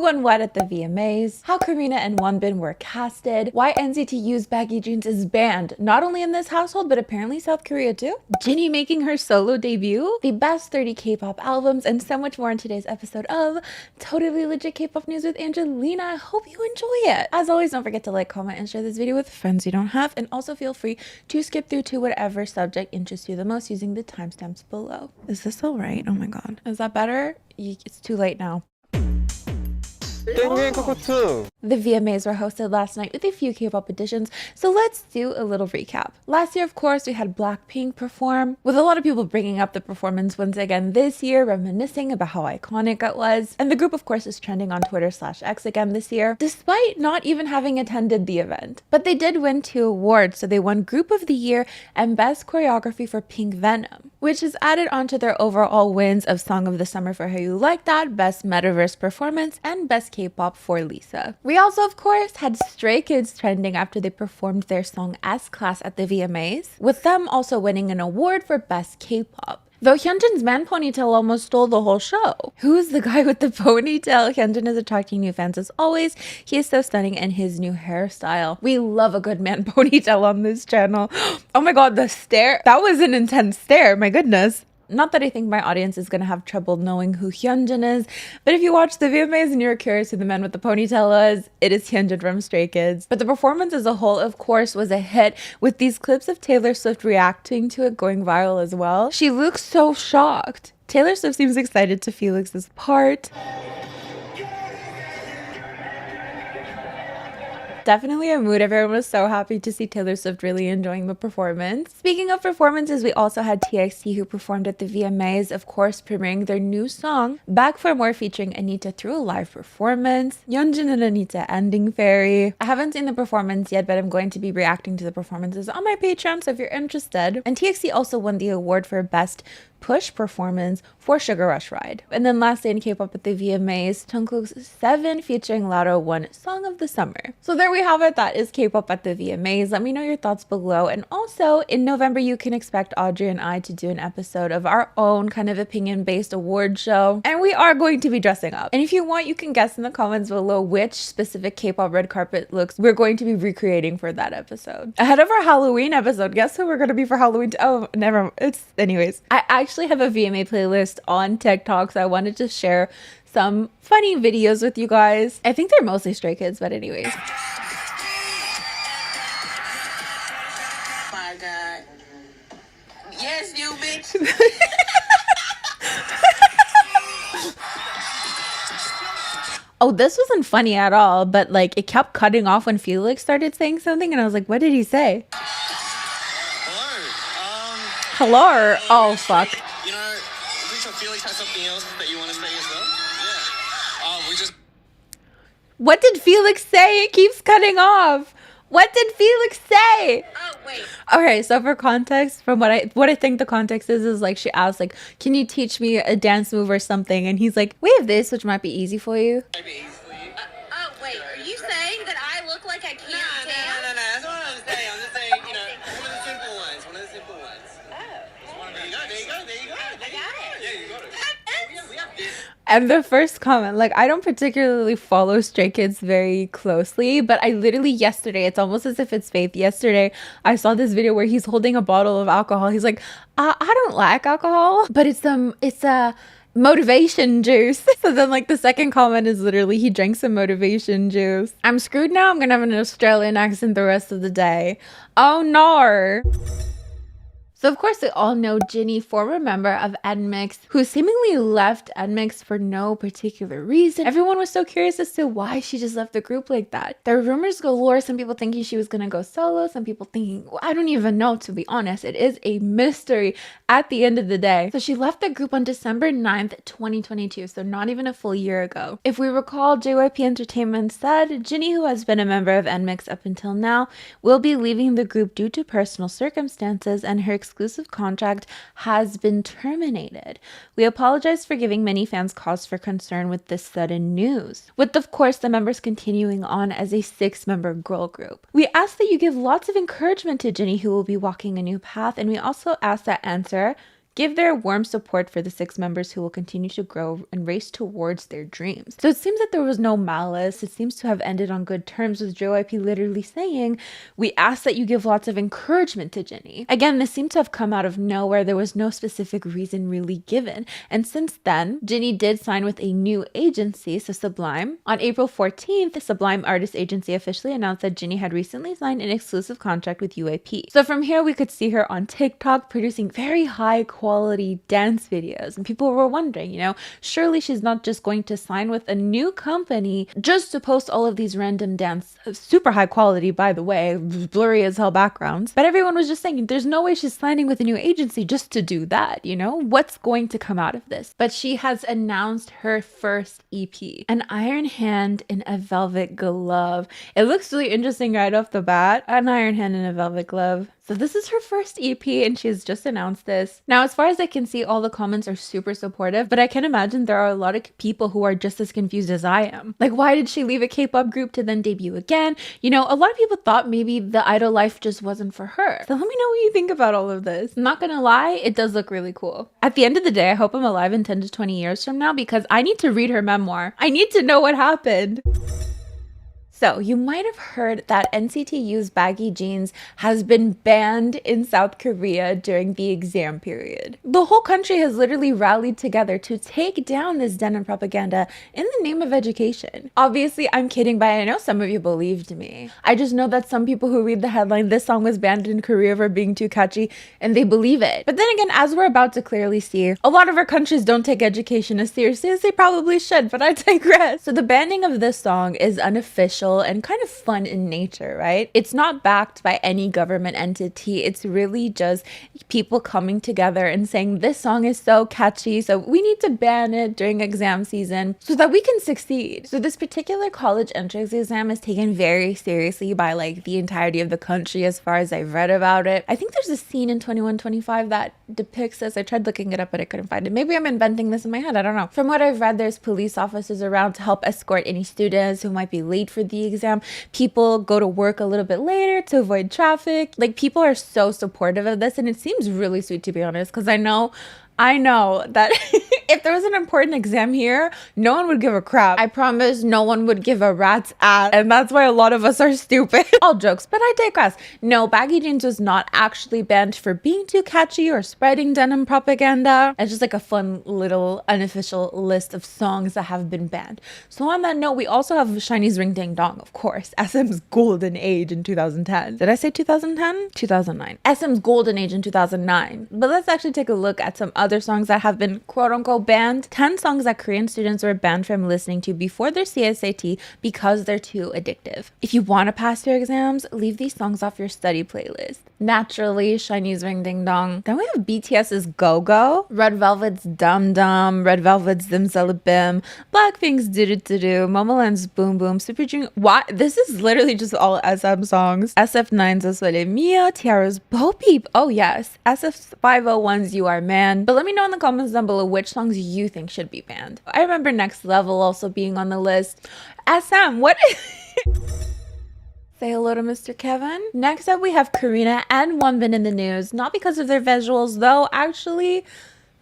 went what at the VMAs, how Karina and Wonbin were casted, why NCT U's Baggy Jeans is banned, not only in this household, but apparently South Korea too, Jini making her solo debut, the best 30 K-pop albums, and so much more in today's episode of Totally Legit K-pop News with Angelina. I hope you enjoy it. As always, don't forget to like, comment, and share this video with friends you don't have, and also feel free to skip through to whatever subject interests you the most using the timestamps below. Is this all right? Oh my god. Is that better? It's too late now. The VMAs were hosted last night with a few K-pop additions, so let's do a little recap. Last year, of course, we had Blackpink perform, with a lot of people bringing up the performance once again this year, reminiscing about how iconic it was. And the group, of course, is trending on Twitter/X again this year, despite not even having attended the event. But they did win 2 awards, so they won Group of the Year and Best Choreography for Pink Venom, which is added onto their overall wins of Song of the Summer for How You Like That, Best Metaverse Performance, and Best K-pop for Lisa. We also, of course, had Stray Kids trending after they performed their song S-Class at the VMAs, with them also winning an award for Best K-pop. Though Hyunjin's man ponytail almost stole the whole show. Who is the guy with the ponytail? Hyunjin is attracting new fans as always. He is so stunning in his new hairstyle. We love a good man ponytail on this channel. Oh my god, the stare. That was an intense stare, my goodness. Not that I think my audience is going to have trouble knowing who Hyunjin is, but if you watch the VMAs and you're curious who the man with the ponytail was, it is Hyunjin from Stray Kids. But the performance as a whole, of course, was a hit, with these clips of Taylor Swift reacting to it going viral as well. She looks so shocked. Taylor Swift seems excited to Felix's part. Definitely a mood. Everyone was so happy to see Taylor Swift really enjoying the performance. Speaking of performances, we also had TXT, who performed at the VMAs, of course, premiering their new song, Back for More, featuring Anita through a live performance. Yeonjun and Anita ending fairy. I haven't seen the performance yet, but I'm going to be reacting to the performances on my Patreon, so if you're interested. And TXT also won the award for Best Push Performance for Sugar Rush Ride. And then last day in K-pop at the VMAs, Jungkook's 7 featuring Lotto won Song of the Summer. So there we have it. That is K-pop at the VMAs. Let me know your thoughts below. And also in November, you can expect Audrey and I to do an episode of our own kind of opinion-based award show. And we are going to be dressing up. And if you want, you can guess in the comments below which specific K-pop red carpet looks we're going to be recreating for that episode. Ahead of our Halloween episode, guess who we're going to be for Halloween? Oh, never. Anyways. I actually have a VMA playlist on TikTok, so I wanted to share some funny videos with you guys. I think they're mostly Stray Kids, but anyways. My god. Yes, you bitch. Oh, this wasn't funny at all, but like it kept cutting off when Felix started saying something, and I was like, what did he say? Hello? Oh, fuck. You know, I'm pretty sure Felix has something else that you want to say yourself. Yeah. We just... What did Felix say? It keeps cutting off. What did Felix say? Oh, wait. Okay, so for context, from what I think the context is like she asked, like, can you teach me a dance move or something? And he's like, we have this, which might be easy for you. Maybe easy for you. Oh, wait. Are you saying that I look like I can't dance? No. That's not what I'm saying. I'm just saying, you know, one of the simple ones. One of the simple ones. There you go. There you go. There you go. I got it. Yeah, you got it. We have this. And the first comment, like, I don't particularly follow Stray Kids very closely, but I literally yesterday, it's almost as if it's faith. Yesterday, I saw this video where he's holding a bottle of alcohol. He's like, I don't like alcohol, but it's a motivation juice. So then like the second comment is literally he drank some motivation juice. I'm screwed now. I'm gonna have an Australian accent the rest of the day. Oh no. So of course we all know Jini, former member of N-Mixx, who seemingly left N-Mixx for no particular reason. Everyone was so curious as to why she just left the group like that. There were rumors galore, some people thinking she was gonna go solo, some people thinking, well, I don't even know, to be honest. It is a mystery at the end of the day. So she left the group on December 9th, 2022, so not even a full year ago. If we recall, JYP Entertainment said Jini, who has been a member of N-Mixx up until now, will be leaving the group due to personal circumstances, and her exclusive contract has been terminated. We apologize for giving many fans cause for concern with this sudden news, with of course the members continuing on as a 6-member girl group. We ask that you give lots of encouragement to Jini, who will be walking a new path, and we also ask that answer give their warm support for the 6 members who will continue to grow and race towards their dreams. So it seems that there was no malice. It seems to have ended on good terms, with JYP literally saying, "We ask that you give lots of encouragement to Jini." Again, this seemed to have come out of nowhere. There was no specific reason really given. And since then, Jini did sign with a new agency, so Sublime. On April 14th, the Sublime Artist Agency officially announced that Jini had recently signed an exclusive contract with UAP. So from here, we could see her on TikTok producing very high quality dance videos. And people were wondering, surely she's not just going to sign with a new company just to post all of these random dance, super high quality, by the way, blurry as hell backgrounds. But everyone was just saying, there's no way she's signing with a new agency just to do that, What's going to come out of this? But she has announced her first EP, An Iron Hand in a Velvet Glove. It looks really interesting right off the bat. An iron hand in a velvet glove. So this is her first EP and she has just announced this. Now, as far as I can see, all the comments are super supportive, but I can imagine there are a lot of people who are just as confused as I am. Like, why did she leave a K-pop group to then debut again? A lot of people thought maybe the idol life just wasn't for her. So let me know what you think about all of this. I'm not gonna lie, it does look really cool. At the end of the day, I hope I'm alive in 10 to 20 years from now because I need to read her memoir. I need to know what happened. So you might have heard that NCT U's Baggy Jeans has been banned in South Korea during the exam period. The whole country has literally rallied together to take down this denim propaganda in the name of education. Obviously, I'm kidding, but I know some of you believed me. I just know that some people who read the headline, "This song was banned in Korea for being too catchy," and they believe it. But then again, as we're about to clearly see, a lot of our countries don't take education as seriously as they probably should, but I digress. So the banning of this song is unofficial and kind of fun in nature, right? It's not backed by any government entity. It's really just people coming together and saying, this song is so catchy, so we need to ban it during exam season so that we can succeed. So this particular college entrance exam is taken very seriously by the entirety of the country as far as I've read about it. I think there's a scene in 2125 that depicts this. I tried looking it up, but I couldn't find it. Maybe I'm inventing this in my head. I don't know. From what I've read, there's police officers around to help escort any students who might be late for the exam. People go to work a little bit later to avoid traffic. People are so supportive of this, and it seems really sweet, to be honest, because I know that if there was an important exam here, no one would give a crap. I promise no one would give a rat's ass. And that's why a lot of us are stupid. All jokes, but I digress. No, Baggy Jeans was not actually banned for being too catchy or spreading denim propaganda. It's just a fun little unofficial list of songs that have been banned. So on that note, we also have SHINee's Ring Ding Dong, of course. SM's golden age in 2010. Did I say 2010? 2009. SM's golden age in 2009. But let's actually take a look at some other songs that have been quote-unquote banned. 10 songs that Korean students were banned from listening to before their CSAT because they're too addictive. If you want to pass your exams, leave these songs off your study playlist. Naturally, SHINee's Ring Ding Dong. Then we have BTS's Go Go, Red Velvet's Dum Dum, Red Velvet's Dim Bim, Blackpink's Do Do Do Do, Momoland's Boom Boom, Super Junior. What? This is literally just all SM songs. SF9's Osole Mia, Tiara's Bo Peep. Oh yes. SF501's You Are Man. But let me know in the comments down below which songs you think should be banned. I remember Next Level also being on the list. SM, what? Say hello to Mr. Kevin. Next up, we have Karina and Wonbin in the news. Not because of their visuals, though, actually,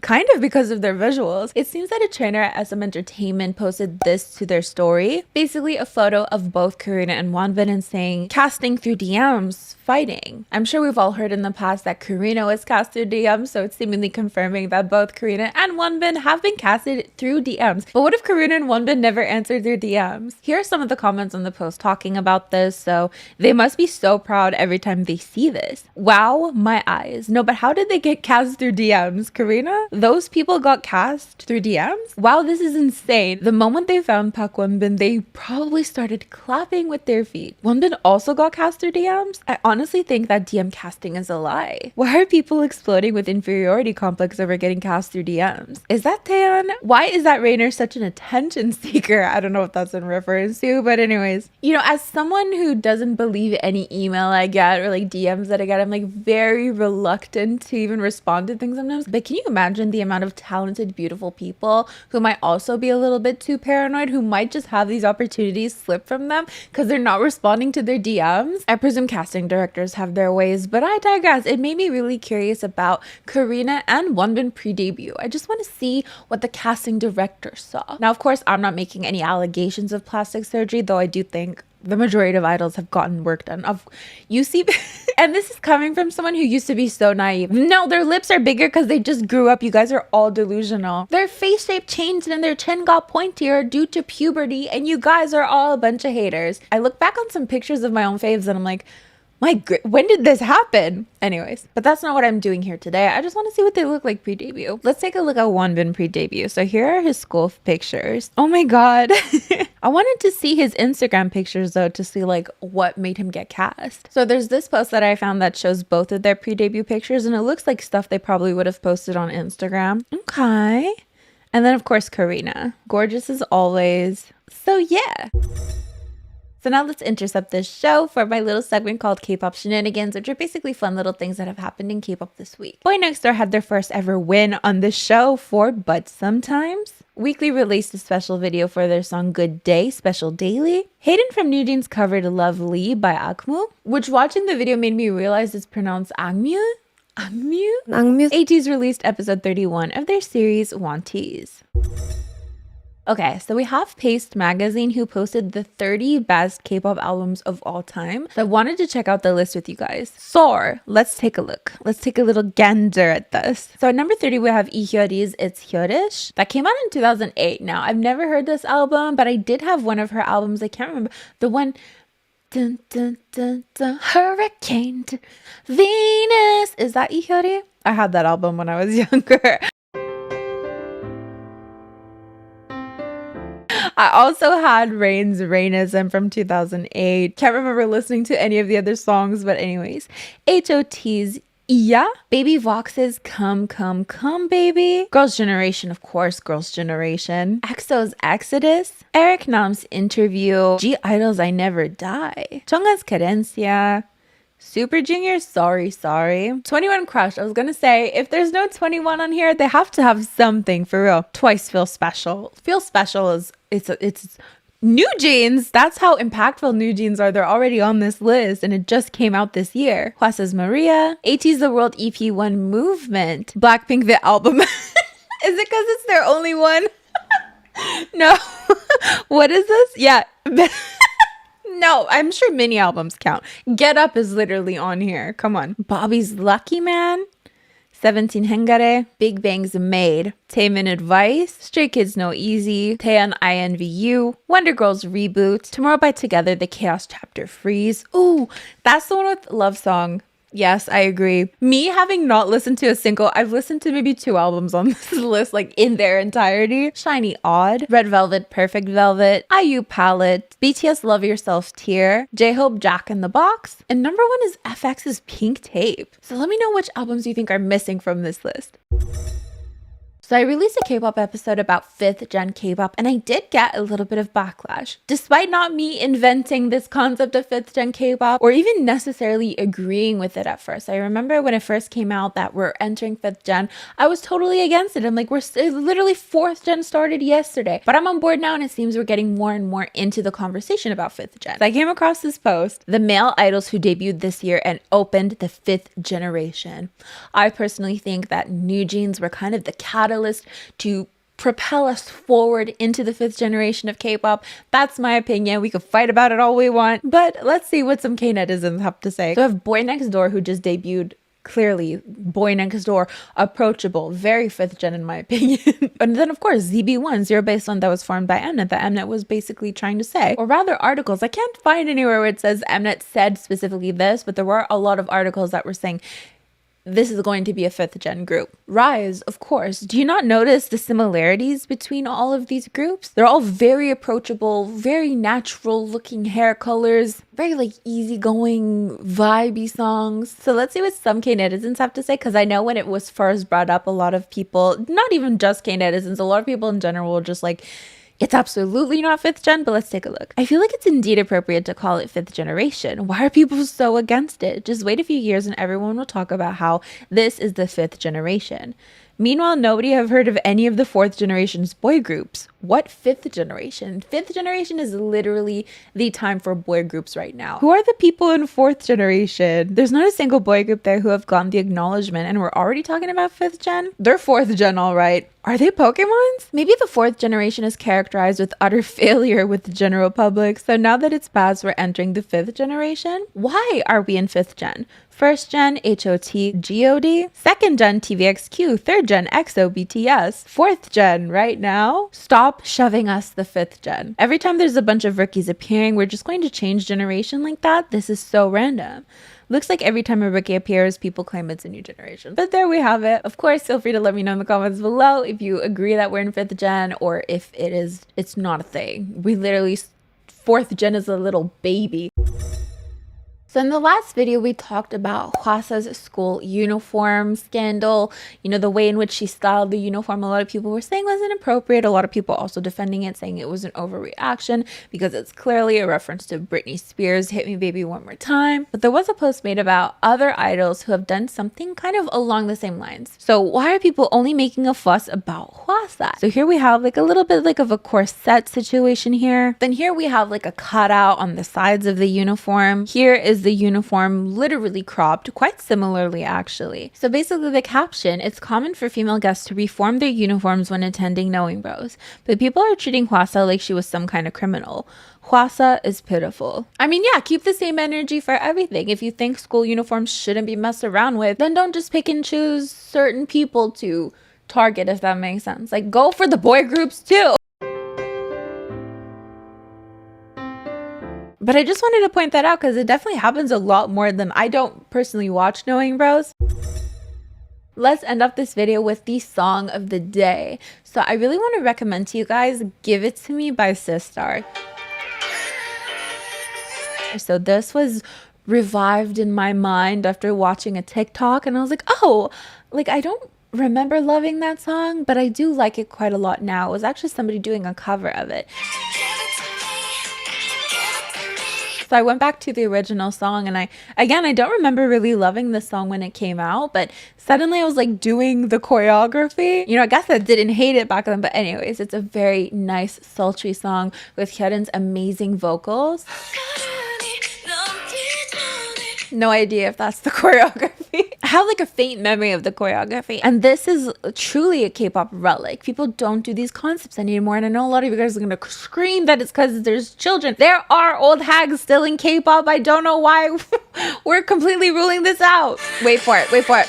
kind of because of their visuals. It seems that a trainer at SM Entertainment posted this to their story. Basically, a photo of both Karina and Wonbin and saying, casting through DMs, fighting. I'm sure we've all heard in the past that Karina was cast through DMs, so it's seemingly confirming that both Karina and Wonbin have been casted through DMs. But what if Karina and Wonbin never answered their DMs? Here are some of the comments on the post talking about this, so they must be so proud every time they see this. Wow, my eyes. No, but how did they get cast through DMs? Karina? Those people got cast through DMs? Wow, this is insane. The moment they found Park Wonbin, they probably started clapping with their feet. Wonbin also got cast through DMs? I honestly think that DM casting is a lie. Why are people exploding with inferiority complex over getting cast through DMs? Is that Taeyeon? Why is that Rainer such an attention seeker? I don't know what that's in reference to, but anyways. As someone who doesn't believe any email I get or DMs that I get, I'm very reluctant to even respond to things sometimes. But can you imagine imagine the amount of talented, beautiful people who might also be a little bit too paranoid, who might just have these opportunities slip from them because they're not responding to their DMs. I presume casting directors have their ways, but I digress. It made me really curious about Karina and Wonbin pre-debut. I just want to see what the casting director saw. Now, of course, I'm not making any allegations of plastic surgery, though I do think the majority of idols have gotten work done. You see, and this is coming from someone who used to be so naive. No, their lips are bigger because they just grew up. You guys are all delusional. Their face shape changed and their chin got pointier due to puberty, and you guys are all a bunch of haters. I look back on some pictures of my own faves and I'm like, when did this happen? Anyways, but that's not what I'm doing here today. I just want to see what they look like pre-debut. Let's take a look at Wonbin pre-debut. So here are his school pictures. Oh my god. I wanted to see his Instagram pictures though to see like what made him get cast. So there's this post that I found that shows both of their pre-debut pictures, and it looks like stuff they probably would have posted on Instagram. Okay. And then of course Karina. Gorgeous as always. So yeah. So now let's intercept this show for my little segment called Kpop Shenanigans, which are basically fun little things that have happened in K-pop this week. Boy Next Door had their first ever win on the show for But Sometimes. Weekly released a special video for their song Good Day, Special Daily. Hayden from New Jeans covered Love Lee by Akmu, which watching the video made me realize it's pronounced Angmu. ATEEZ released episode 31 of their series Wantees. Okay, so we have Paste Magazine who posted the 30 best K-pop albums of all time. So I wanted to check out the list with you guys. So let's take a look. Let's take a little gander at this. So at number 30, we have Ihyori's It's Hyorish. That came out in 2008. Now, I've never heard this album, but I did have one of her albums. I can't remember. The one... Dun, dun, dun, dun, Hurricane Venus. Is that Ihyori? I had that album when I was younger. I also had Rain's Rainism from 2008. Can't remember listening to any of the other songs, but anyways. HOT's Iya. Baby Vox's Come, Come, Come, Baby. Girls' Generation, of course, Girls' Generation. EXO's Exodus. Eric Nam's Interview. G-Idol's I Never Die. Jonghan's Cadencia. Super Junior, Sorry. 21 Crush. I was gonna say, if there's no 21 on here, they have to have something for real. Twice Feel Special. Feel Special is, it's New Jeans. That's how impactful New Jeans are. They're already on this list and it just came out this year. Hwasa's Maria. ATEEZ The World EP1 Movement. Blackpink The Album. Is it because it's their only one? No. What is this? Yeah. No, I'm sure mini albums count. Get Up is literally on here. Come on. Bobby's Lucky Man. 17 Hengare. Big Bang's Made. Taemin Advice. Stray Kids No Easy. Taeyeon INVU. Wonder Girls Reboot. Tomorrow by Together, The Chaos Chapter Freeze. Ooh, that's the one with Love Song. Yes, I agree. Me having not listened to a single, I've listened to maybe 2 albums on this list, like in their entirety. Shiny Odd, Red Velvet, Perfect Velvet, IU Palette, BTS Love Yourself Tear, J-Hope Jack in the Box, and number 1 is FX's Pink Tape. So let me know which albums you think are missing from this list. So I released a K-pop episode about 5th gen K-pop and I did get a little bit of backlash. Despite not me inventing this concept of 5th gen K-pop or even necessarily agreeing with it at first. I remember when it first came out that we're entering 5th gen, I was totally against it. I'm like, literally 4th gen started yesterday. But I'm on board now and it seems we're getting more and more into the conversation about 5th gen. So I came across this post, the male idols who debuted this year and opened the 5th generation. I personally think that New Jeans were kind of the catalyst to propel us forward into the 5th generation of K-pop. That's my opinion. We could fight about it all we want, but let's see what some K-netizens have to say. So I have Boy Next Door who just debuted. Clearly, Boy Next Door, approachable, very 5th gen in my opinion. And then of course, ZB1, Zero Baseline, that was formed by Mnet, that Mnet was basically trying to say, or rather articles. I can't find anywhere where it says Mnet said specifically this, but there were a lot of articles that were saying, this is going to be a 5th gen group. Rise, of course. Do you not notice the similarities between all of these groups? They're all very approachable, very natural looking hair colors, very like easygoing, vibey songs. So let's see what some K-netizens have to say, because I know when it was first brought up, a lot of people, not even just K-netizens, a lot of people in general were just like, it's absolutely not 5th gen, but let's take a look. I feel like it's indeed appropriate to call it 5th generation. Why are people so against it? Just wait a few years and everyone will talk about how this is the 5th generation. Meanwhile, nobody have heard of any of the fourth generation's boy groups. What fifth generation? Fifth generation is literally the time for boy groups right now. Who are the people in fourth generation? There's not a single boy group there who have gotten the acknowledgement, and we're already talking about fifth gen? They're fourth gen, all right. Are they Pokemons? Maybe the fourth generation is characterized with utter failure with the general public, so now that it's past, we're entering the fifth generation? Why are we in fifth gen? First gen, HOT, GOD. Second gen, TVXQ. Third gen, EXO, BTS. Fourth gen, right now? Stop shoving us the fifth gen. Every time there's a bunch of rookies appearing, we're just going to change generation like that? This is so random. Looks like every time a rookie appears, people claim it's a new generation. But there we have it. Of course, feel free to let me know in the comments below if you agree that we're in fifth gen or if it's not a thing. We literally, fourth gen is a little baby. So in the last video, we talked about Hwasa's school uniform scandal. You know, the way in which she styled the uniform, a lot of people were saying was inappropriate. A lot of people also defending it, saying it was an overreaction because it's clearly a reference to Britney Spears' Hit Me Baby One More Time. But there was a post made about other idols who have done something kind of along the same lines. So why are people only making a fuss about Hwasa? So here we have like a little bit like of a corset situation here. Then here we have like a cutout on the sides of the uniform. Here is the uniform literally cropped, quite similarly actually. So basically the caption, it's common for female guests to reform their uniforms when attending Knowing Bros, but people are treating Hwasa like she was some kind of criminal. Hwasa is pitiful. I mean, yeah, keep the same energy for everything. If you think school uniforms shouldn't be messed around with, then don't just pick and choose certain people to target, if that makes sense. Like, go for the boy groups too. But I just wanted to point that out because it definitely happens a lot more than I don't personally watch Knowing Bros. Let's end up this video with the song of the day. So I really want to recommend to you guys Give It To Me by Sistar. So this was revived in my mind after watching a TikTok and I was like, oh, like I don't remember loving that song, but I do like it quite a lot now. It was actually somebody doing a cover of it. So I went back to the original song and I don't remember really loving this song when it came out, but suddenly I was like doing the choreography. You know, I guess I didn't hate it back then, but anyways, it's a very nice, sultry song with Hyorin's amazing vocals. No idea if that's the choreography. I have like a faint memory of the choreography. And this is truly a K-pop relic. People don't do these concepts anymore. And I know a lot of you guys are going to scream that it's because there's children. There are old hags still in K-pop. I don't know why we're completely ruling this out. Wait for it. Wait for it.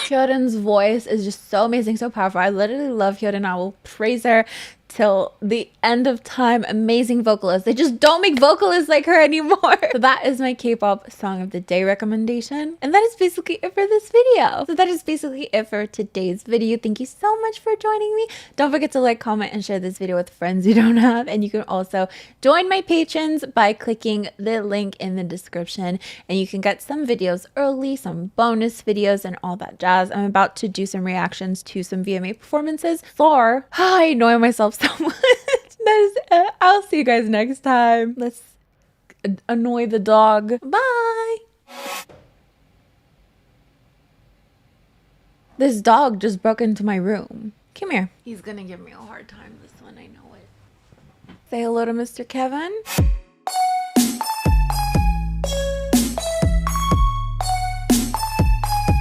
Hyorin's voice is just so amazing, so powerful. I literally love Hyorin. I will praise her till the end of time. Amazing vocalist. They just don't make vocalists like her anymore. So that is my K-pop song of the day recommendation. And that is basically it for this video. So that is basically it for today's video. Thank you so much for joining me. Don't forget to like, comment, and share this video with friends you don't have. And you can also join my patrons by clicking the link in the description. And you can get some videos early, some bonus videos, and all that jazz. I'm about to do some reactions to some VMA performances. So I annoy myself so much. That is it. I'll see you guys next time. Let's annoy the dog. Bye. This dog just broke into my room. Come here. He's gonna give me a hard time, this one, I know it. Say hello to Mr. Kevin.